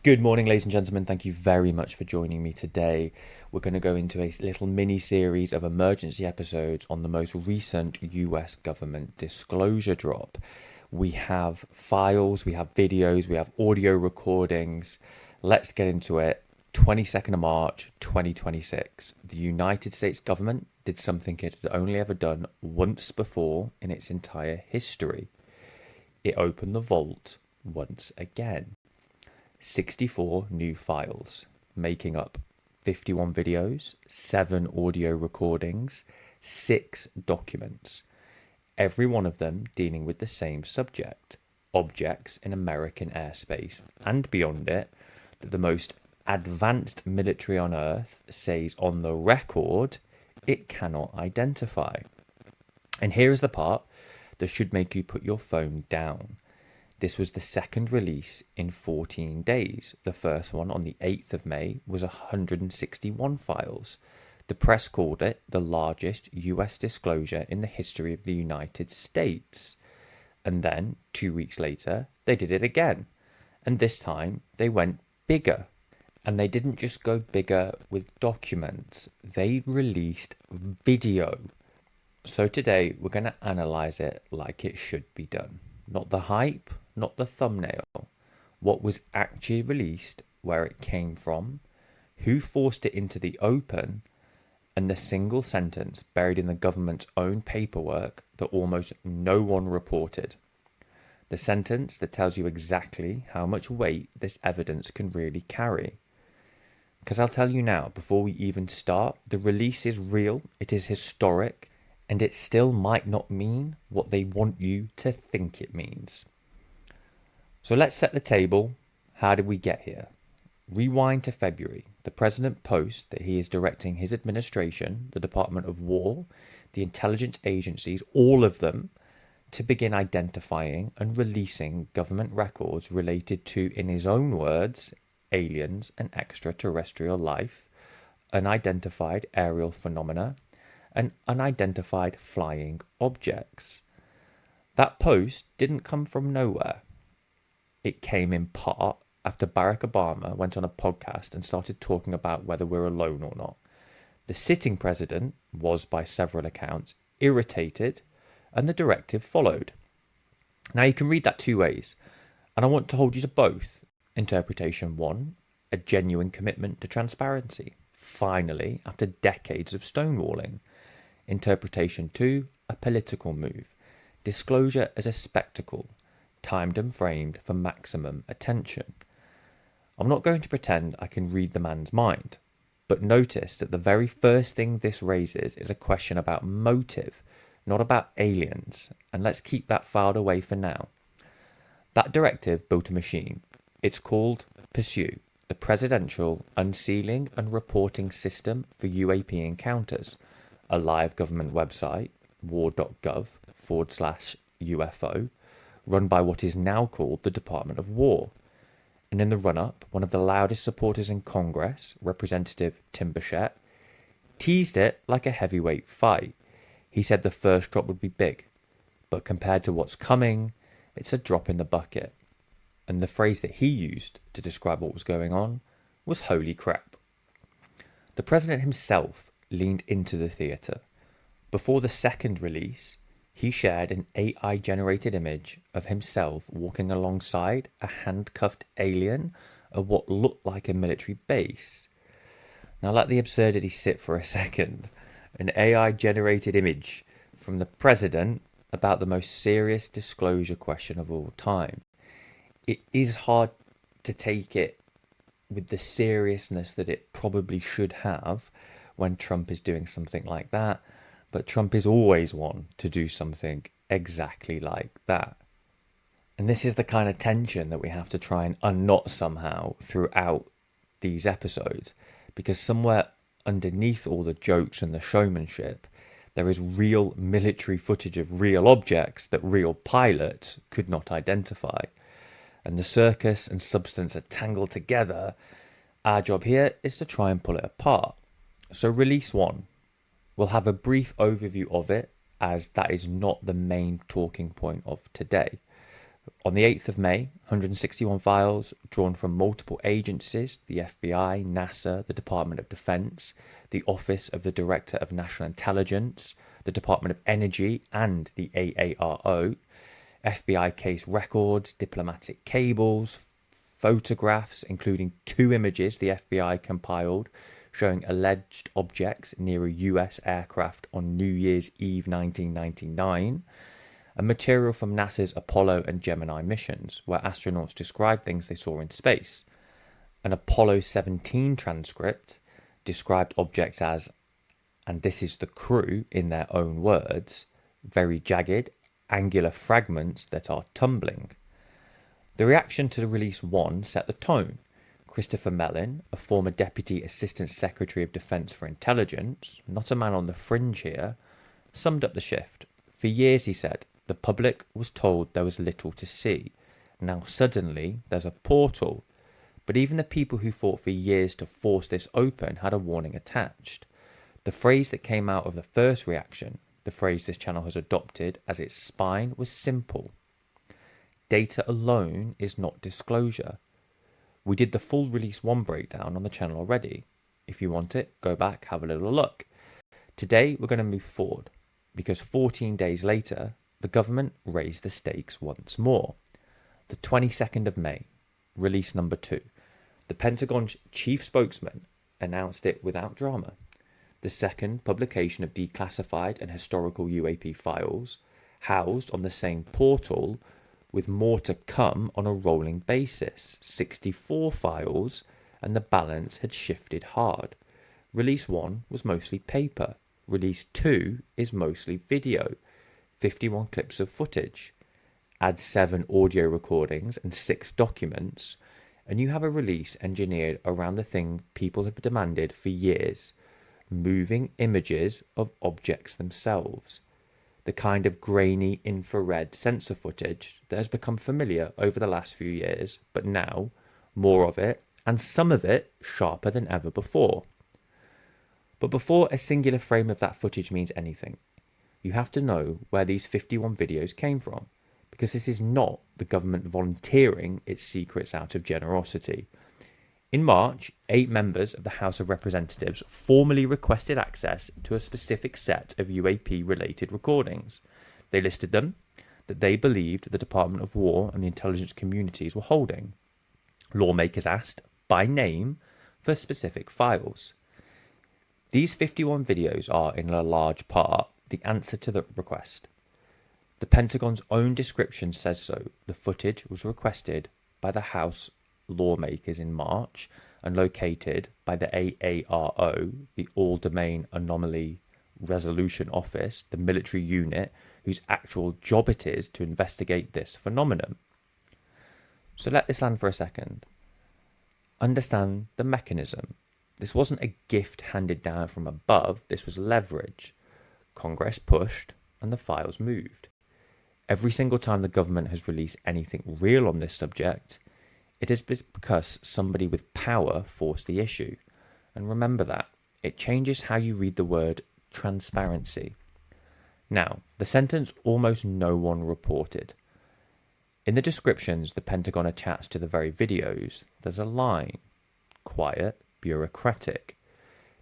Good morning, ladies and gentlemen. Thank you very much for joining me today. We're going to go into a little mini series of emergency episodes on the most recent US government disclosure drop. We have files, we have videos, we have audio recordings. Let's get into it. 22nd of March 2026. The United States government did something it had only ever done once before in its entire history. It opened the vault once again. 64 new files, making up 51 videos, 7 audio recordings, 6 documents, every one of them dealing with the same subject, objects in American airspace and beyond it, that the most advanced military on Earth says on the record it cannot identify. And here is the part that should make you put your phone down. This was the second release in 14 days. The first one on the 8th of May was 161 files. The press called it the largest US disclosure in the history of the United States. And then, 2 weeks later, they did it again. And this time, they went bigger. And they didn't just go bigger with documents. They released video. So today, we're going to analyze it like it should be done. Not the hype, not the thumbnail. What was actually released, where it came from, who forced it into the open, and the single sentence buried in the government's own paperwork that almost no one reported. The sentence that tells you exactly how much weight this evidence can really carry. Because I'll tell you now, before we even start, the release is real, it is historic, and it still might not mean what they want you to think it means. So let's set the table. How did we get here? Rewind to February. The president posts that he is directing his administration, the Department of War, the intelligence agencies, all of them, to begin identifying and releasing government records related to, in his own words, aliens and extraterrestrial life, unidentified aerial phenomena, and unidentified flying objects. That post didn't come from nowhere. It came in part after Barack Obama went on a podcast and started talking about whether we're alone or not. The sitting president was, by several accounts, irritated, and the directive followed. Now you can read that two ways, and I want to hold you to both. Interpretation 1, a genuine commitment to transparency, finally, after decades of stonewalling. Interpretation 2, a political move, disclosure as a spectacle, timed and framed for maximum attention. I'm not going to pretend I can read the man's mind, but notice that the very first thing this raises is a question about motive, not about aliens, and let's keep that filed away for now. That directive built a machine. It's called Pursue, the Presidential Unsealing and Reporting System for UAP Encounters, a live government website, war.gov/UFO, run by what is now called the Department of War. And in the run-up, one of the loudest supporters in Congress, Representative Tim Burchett, teased it like a heavyweight fight. He said the first drop would be big, but compared to what's coming, it's a drop in the bucket. And the phrase that he used to describe what was going on was holy crap. The president himself leaned into the theatre. Before the second release, he shared an AI-generated image of himself walking alongside a handcuffed alien at what looked like a military base. Now let the absurdity sit for a second. An AI-generated image from the president about the most serious disclosure question of all time. It is hard to take it with the seriousness that it probably should have when Trump is doing something like that, but Trump is always one to do something exactly like that. And this is the kind of tension that we have to try and unknot somehow throughout these episodes, because somewhere underneath all the jokes and the showmanship, there is real military footage of real objects that real pilots could not identify. And the circus and substance are tangled together. Our job here is to try and pull it apart. So release 1. We'll have a brief overview of it, as that is not the main talking point of today. On the 8th of May, 161 files drawn from multiple agencies, the FBI, NASA, the Department of Defense, the Office of the Director of National Intelligence, the Department of Energy, and the AARO, FBI case records, diplomatic cables, photographs, including 2 images the FBI compiled showing alleged objects near a US aircraft on New Year's Eve 1999, and material from NASA's Apollo and Gemini missions, where astronauts described things they saw in space. An Apollo 17 transcript described objects as, and this is the crew in their own words, very jagged, angular fragments that are tumbling. The reaction to the release 1 set the tone. Christopher Mellon, a former Deputy Assistant Secretary of Defense for Intelligence, not a man on the fringe here, summed up the shift. For years, he said, the public was told there was little to see. Now suddenly there's a portal. But even the people who fought for years to force this open had a warning attached. The phrase that came out of the first reaction, the phrase this channel has adopted as its spine, was simple. Data alone is not disclosure. We did the full release 1 breakdown on the channel already. If you want it, go back, have a little look. Today we're going to move forward because 14 days later, the government raised the stakes once more. The 22nd of May, release number 2. The Pentagon's chief spokesman announced it without drama. The second publication of declassified and historical UAP files, housed on the same portal, with more to come on a rolling basis. 64 files, and the balance had shifted hard. Release 1 was mostly paper. Release 2 is mostly video. 51 clips of footage. Add 7 audio recordings and 6 documents, and you have a release engineered around the thing people have demanded for years: moving images of objects themselves. The kind of grainy infrared sensor footage that has become familiar over the last few years, but now more of it, and some of it sharper than ever before. But before a singular frame of that footage means anything, you have to know where these 51 videos came from, because this is not the government volunteering its secrets out of generosity. In March, 8 members of the House of Representatives formally requested access to a specific set of UAP-related recordings. They listed them that they believed the Department of War and the intelligence communities were holding. Lawmakers asked, by name, for specific files. These 51 videos are, in a large part, the answer to the request. The Pentagon's own description says so. The footage was requested by the House lawmakers in March and located by the AARO, the All-Domain Anomaly Resolution Office, the military unit whose actual job it is to investigate this phenomenon. So let this land for a second. Understand the mechanism. This wasn't a gift handed down from above, this was leverage. Congress pushed and the files moved. Every single time the government has released anything real on this subject, it is because somebody with power forced the issue. And remember that. It changes how you read the word transparency. Now, the sentence almost no one reported. In the descriptions the Pentagon attached to the very videos, there's a line. Quiet, bureaucratic.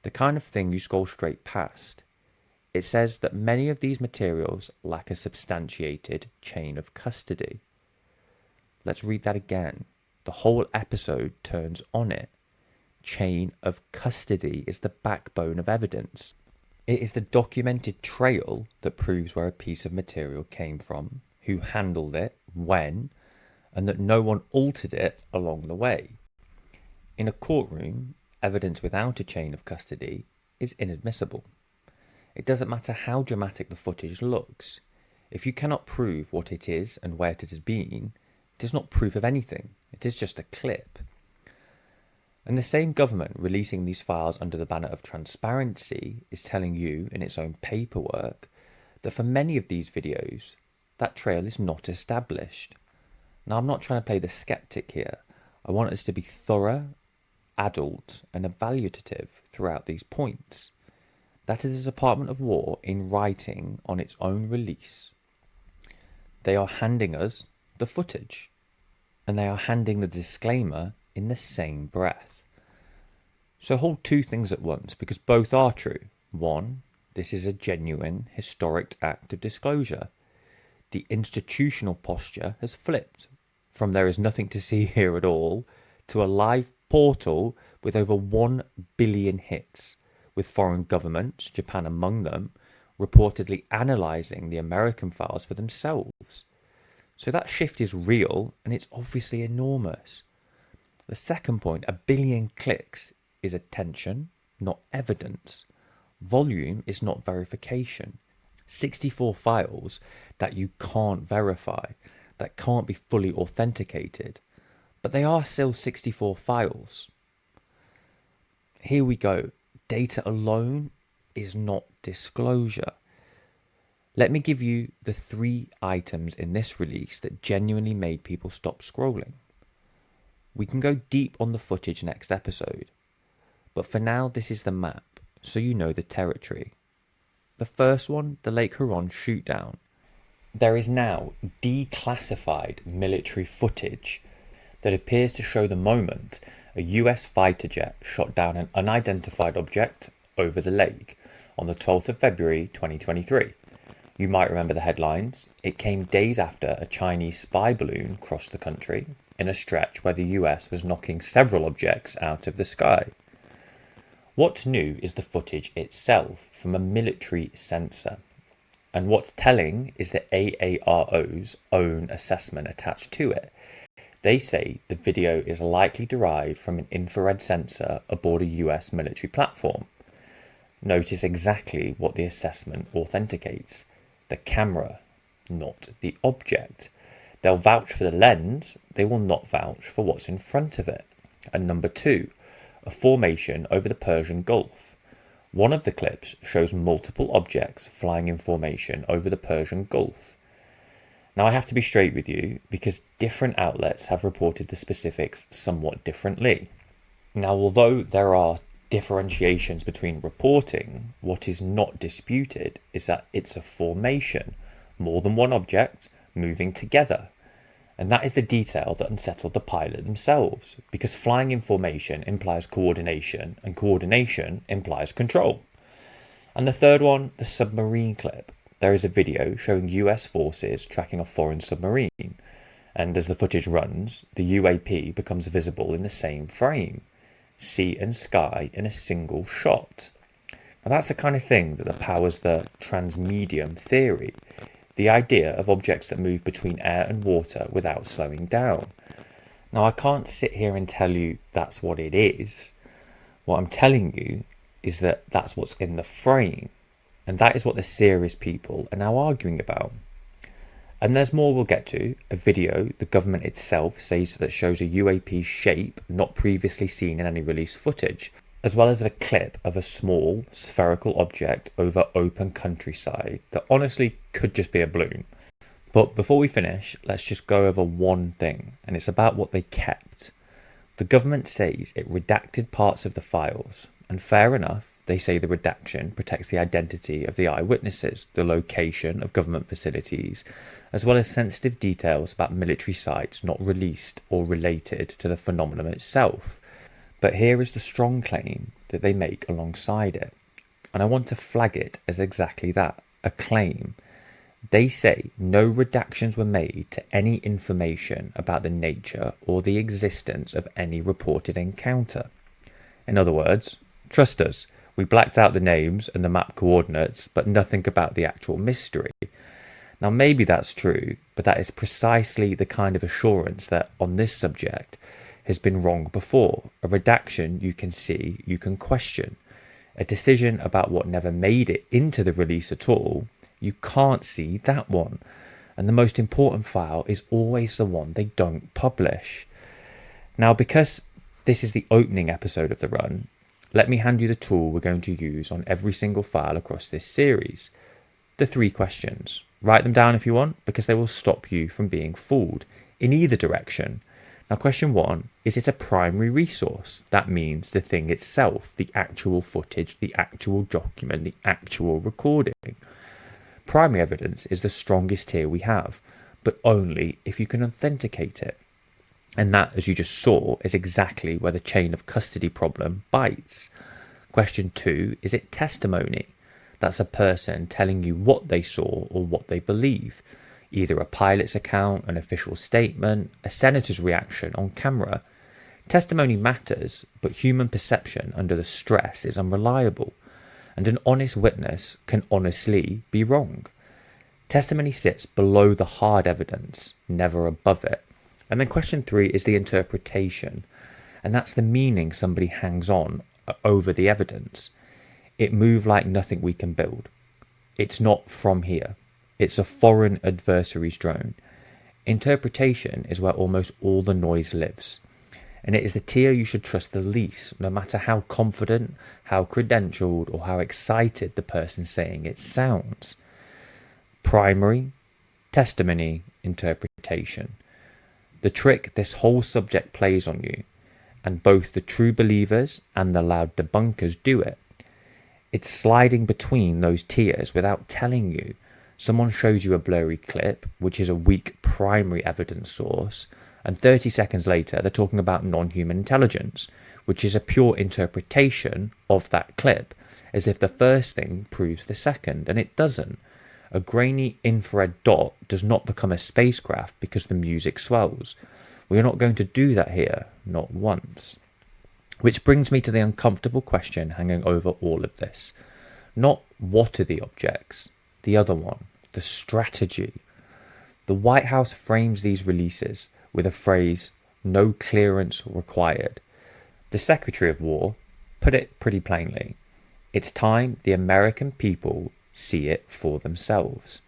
The kind of thing you scroll straight past. It says that many of these materials lack a substantiated chain of custody. Let's read that again. The whole episode turns on it. Chain of custody is the backbone of evidence. It is the documented trail that proves where a piece of material came from, who handled it, when, and that no one altered it along the way. In a courtroom, evidence without a chain of custody is inadmissible. It doesn't matter how dramatic the footage looks. If you cannot prove what it is and where it has been, it is not proof of anything. It is just a clip. And the same government releasing these files under the banner of transparency is telling you in its own paperwork that for many of these videos, that trail is not established. Now, I'm not trying to play the skeptic here. I want us to be thorough, adult, and evaluative throughout these points. That is the Department of War in writing on its own release. They are handing us the footage. And they are handing the disclaimer in the same breath. So hold two things at once, because both are true. One, this is a genuine historic act of disclosure. The institutional posture has flipped from there is nothing to see here at all to a live portal with over 1 billion hits, with foreign governments, Japan among them, reportedly analysing the American files for themselves. So that shift is real, and it's obviously enormous. The second point, 1 billion clicks, is attention, not evidence. Volume is not verification. 64 files that you can't verify, that can't be fully authenticated, but they are still 64 files. Here we go. Data alone is not disclosure. Let me give you the 3 items in this release that genuinely made people stop scrolling. We can go deep on the footage next episode, but for now this is the map, so you know the territory. The first one, the Lake Huron shootdown. There is now declassified military footage that appears to show the moment a US fighter jet shot down an unidentified object over the lake on the 12th of February 2023. You might remember the headlines. It came days after a Chinese spy balloon crossed the country in a stretch where the US was knocking several objects out of the sky. What's new is the footage itself from a military sensor. And what's telling is the AARO's own assessment attached to it. They say the video is likely derived from an infrared sensor aboard a US military platform. Notice exactly what the assessment authenticates. The camera, not the object. They'll vouch for the lens, they will not vouch for what's in front of it. And number 2, a formation over the Persian Gulf. One of the clips shows multiple objects flying in formation over the Persian Gulf. Now I have to be straight with you because different outlets have reported the specifics somewhat differently. Now although there are differentiations between reporting, what is not disputed is that it's a formation, more than one object moving together. And that is the detail that unsettled the pilot themselves, because flying in formation implies coordination, and coordination implies control. And the third one, the submarine clip. There is a video showing US forces tracking a foreign submarine, and as the footage runs, the UAP becomes visible in the same frame. Sea and sky in a single shot. Now that's the kind of thing that powers the transmedium theory. The idea of objects that move between air and water without slowing down. Now, I can't sit here and tell you that's what it is. What I'm telling you is that that's what's in the frame. And that is what the serious people are now arguing about. And there's more we'll get to. A video the government itself says that shows a UAP shape not previously seen in any released footage, as well as a clip of a small spherical object over open countryside that honestly could just be a balloon. But before we finish, let's just go over one thing, and it's about what they kept. The government says it redacted parts of the files, and fair enough, they say the redaction protects the identity of the eyewitnesses, the location of government facilities, as well as sensitive details about military sites not released or related to the phenomenon itself. But here is the strong claim that they make alongside it. And I want to flag it as exactly that, a claim. They say no redactions were made to any information about the nature or the existence of any reported encounter. In other words, trust us, we blacked out the names and the map coordinates, but nothing about the actual mystery. Now maybe that's true, but that is precisely the kind of assurance that, on this subject, has been wrong before. A redaction you can see, you can question. A decision about what never made it into the release at all, you can't see that one. And the most important file is always the one they don't publish. Now, because this is the opening episode of the run, let me hand you the tool we're going to use on every single file across this series. The 3 questions. Write them down if you want, because they will stop you from being fooled in either direction. Now, question 1, is it a primary resource? That means the thing itself, the actual footage, the actual document, the actual recording. Primary evidence is the strongest tier we have. but only if you can authenticate it. And that, as you just saw, is exactly where the chain of custody problem bites. Question 2, is it testimony? That's a person telling you what they saw or what they believe. Either a pilot's account, an official statement, a senator's reaction on camera. Testimony matters, but human perception under the stress is unreliable, and an honest witness can honestly be wrong. Testimony sits below the hard evidence, never above it. And then question 3 is the interpretation, and that's the meaning somebody hangs on over the evidence. It moved like nothing we can build. It's not from here. It's a foreign adversary's drone. Interpretation is where almost all the noise lives. And it is the tier you should trust the least, no matter how confident, how credentialed, or how excited the person saying it sounds. Primary, testimony, interpretation. The trick this whole subject plays on you, and both the true believers and the loud debunkers do it. It's sliding between those tiers without telling you. Someone shows you a blurry clip, which is a weak primary evidence source, and 30 seconds later they're talking about non-human intelligence, which is a pure interpretation of that clip, as if the first thing proves the second, and it doesn't. A grainy infrared dot does not become a spacecraft because the music swells. We are not going to do that here, not once. Which brings me to the uncomfortable question hanging over all of this. Not what are the objects, the other one, the strategy. The White House frames these releases with a phrase, no clearance required. The Secretary of War put it pretty plainly. It's time the American people see it for themselves.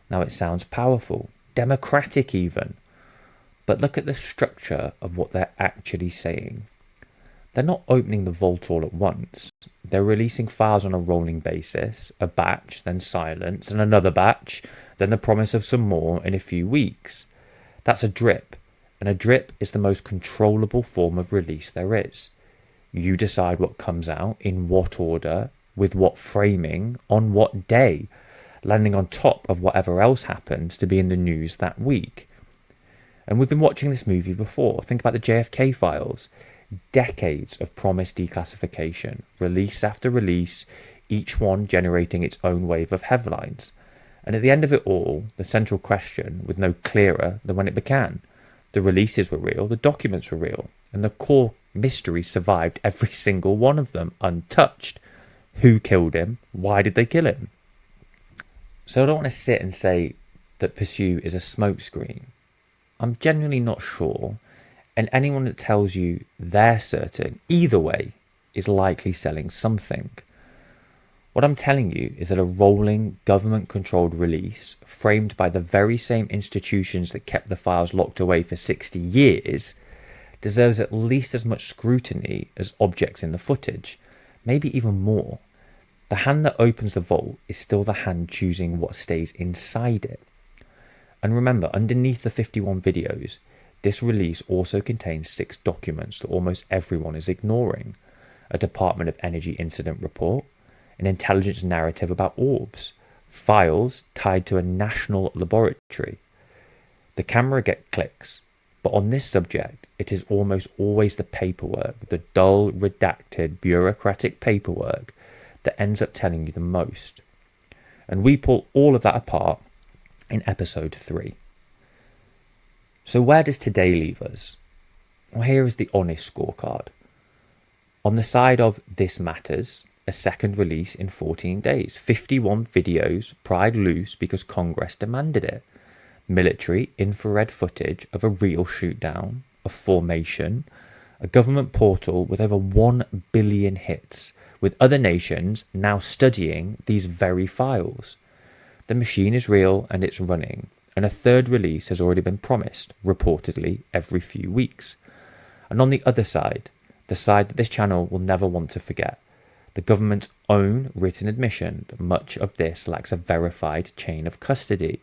Now it sounds powerful, democratic even, but look at the structure of what they're actually saying. They're not opening the vault all at once. They're releasing files on a rolling basis, a batch, then silence, and another batch, then the promise of some more in a few weeks. That's a drip, and a drip is the most controllable form of release there is. You decide what comes out, in what order, with what framing, on what day, landing on top of whatever else happens to be in the news that week. And we've been watching this movie before. Think about the JFK files. Decades of promised declassification, release after release, each one generating its own wave of headlines. And at the end of it all, the central question was no clearer than when it began. The releases were real, the documents were real, and the core mystery survived every single one of them untouched. Who killed him? Why did they kill him? So I don't want to sit and say that Pursue is a smokescreen. I'm genuinely not sure, and anyone that tells you they're certain, either way, is likely selling something. What I'm telling you is that a rolling, government-controlled release, framed by the very same institutions that kept the files locked away for 60 years, deserves at least as much scrutiny as objects in the footage, maybe even more. The hand that opens the vault is still the hand choosing what stays inside it. And remember, underneath the 51 videos, this release also contains 6 documents that almost everyone is ignoring. A Department of Energy incident report, an intelligence narrative about orbs, files tied to a national laboratory. The camera gets clicks, but on this subject, it is almost always the paperwork, the dull, redacted, bureaucratic paperwork that ends up telling you the most. And we pull all of that apart in episode 3. So where does today leave us? Well, here is the honest scorecard. On the side of this matters, a second release in 14 days. 51 videos pried loose because Congress demanded it. Military infrared footage of a real shootdown, a formation, a government portal with over 1 billion hits, with other nations now studying these very files. The machine is real and it's running, and a third release has already been promised, reportedly every few weeks. And on the other side, the side that this channel will never want to forget, the government's own written admission that much of this lacks a verified chain of custody.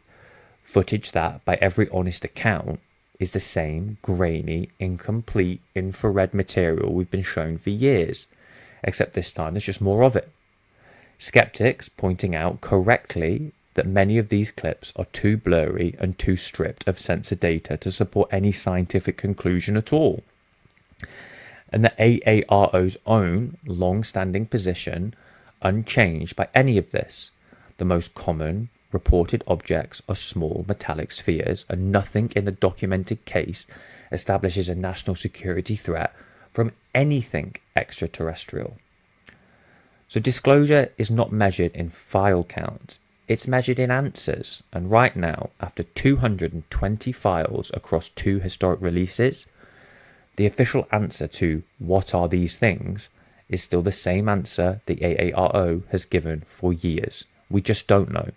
Footage that, by every honest account, is the same grainy, incomplete infrared material we've been shown for years, except this time there's just more of it. Skeptics pointing out correctly that many of these clips are too blurry and too stripped of sensor data to support any scientific conclusion at all. And the AARO's own long-standing position, unchanged by any of this, the most common reported objects are small metallic spheres, and nothing in the documented case establishes a national security threat from anything extraterrestrial. So disclosure is not measured in file count, it's measured in answers. And right now, after 220 files across 2 historic releases, the official answer to what are these things is still the same answer the AARO has given for years. We just don't know.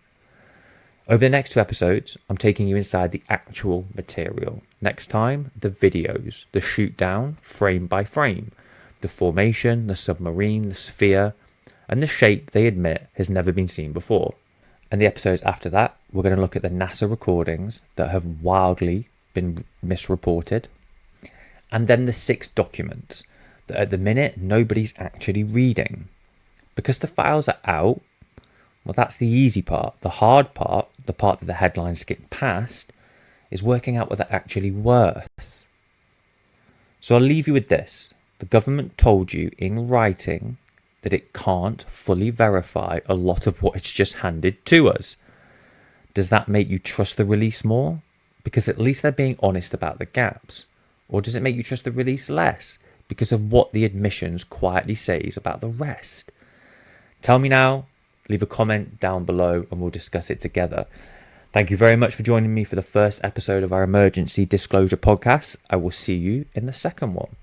Over the next 2 episodes, I'm taking you inside the actual material. Next time, the videos, the shoot down, frame by frame, the formation, the submarine, the sphere, and the shape they admit has never been seen before. And the episodes after that, we're going to look at the NASA recordings that have wildly been misreported. And then the 6 documents that at the minute nobody's actually reading. Because the files are out, well, that's the easy part. The hard part, the part that the headlines skip past, is working out what they're actually worth. So I'll leave you with this. The government told you in writing that it can't fully verify a lot of what it's just handed to us. Does that make you trust the release more? Because at least they're being honest about the gaps. Or does it make you trust the release less because of what the admissions quietly says about the rest? Tell me now. Leave a comment down below and we'll discuss it together. Thank you very much for joining me for the first episode of our emergency disclosure podcast. I will see you in the second one.